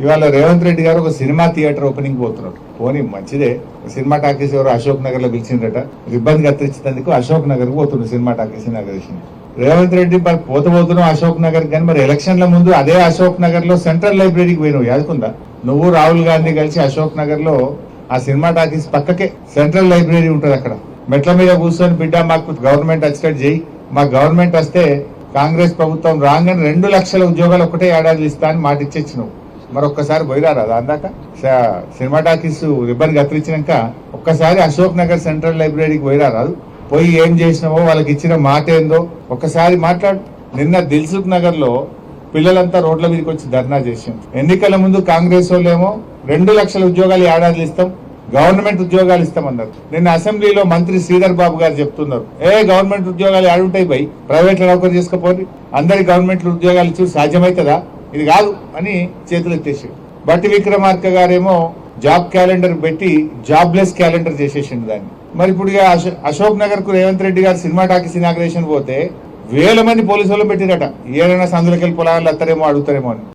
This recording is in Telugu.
ఇవాళ రేవంత్ రెడ్డి గారు ఒక సినిమా థియేటర్ ఓపెనింగ్ పోతున్నారు. పోనీ మంచిదే, సినిమా టాకీస్ ఎవరు అశోక్ నగర్ లో పిలిచిందట, రిబ్బన్ కత్తిరించేందుకు అశోక్ నగర్ పోతుండ్రు cinema talkies inauguration. Revanth Reddy మరి పోతున్నావు అశోక్ నగర్ కానీ మరి ఎలక్షన్ల ముందు అదే అశోక్ నగర్ లో సెంట్రల్ లైబ్రరీకి పోయినావు, యాదుకుందా? నువ్వు రాహుల్ గాంధీ కలిసి అశోక్ నగర్ లో ఆ సినిమా టాకీస్ పక్కకే సెంట్రల్ లైబ్రరీ ఉంటది. అక్కడ మెట్ల మీద కూర్చొని బిడ్డ మాకు గవర్నమెంట్ వచ్చేటట్టు చేయి, మా గవర్నమెంట్ వస్తే కాంగ్రెస్ ప్రభుత్వం రాగానే 2 లక్షల ఉద్యోగాలు ఒకటే ఏడాది ఇస్తా అని మాట ఇచ్చేచ్చు. నువ్వు మరొక్కసారి పోయిరారా అందాక సినిమా టాకీస్ రిబ్బన్ కత్తిరించినాక ఒక్కసారి అశోక్ నగర్ సెంట్రల్ లైబ్రరీకి పోయిరారాదు? పోయి ఏం చేసినావో, వాళ్ళకి ఇచ్చిన మాట ఏందో ఒక్కసారి మాట్లాడు. నిన్న దిల్సుఖ్ నగర్ లో పిల్లలంతా రోడ్ల మీదకి వచ్చి ధర్నా చేసాం. ఎన్నికల ముందు కాంగ్రెస్ వాళ్ళేమో 2 లక్షల ఉద్యోగాలు ఏడాది ఇస్తాం, గవర్నమెంట్ ఉద్యోగాలు ఇస్తామన్నారు. నిన్న అసెంబ్లీలో మంత్రి శ్రీధర్ బాబు గారు చెప్తున్నారు, గవర్నమెంట్ ఉద్యోగాలు ఏడుంటాయి బై, ప్రైవేట్ లో నౌకరు చేసుకోపోయి అందరికి గవర్నమెంట్ ఉద్యోగాలు ఇచ్చి సాధ్యమవుతుందా? ఇది కాదు అని చేతులు ఎత్తేసాడు. బట్టి విక్రమార్క గారేమో జాబ్ క్యాలెండర్ పెట్టి జాబ్లెస్ క్యాలెండర్ చేసేసిండు దాన్ని. మరి ఇప్పుడు అశోక్ నగర్ కు రేవంత్ రెడ్డి గారు సినిమా టాకీస్ ఇనాగ్రేషన్ పోతే 1000 మంది పోలీసు వాళ్ళు పెట్టిరట, ఏదైనా సందులకెళ్ళి పొలాలు అత్తారేమో అడుగుతారేమో అని.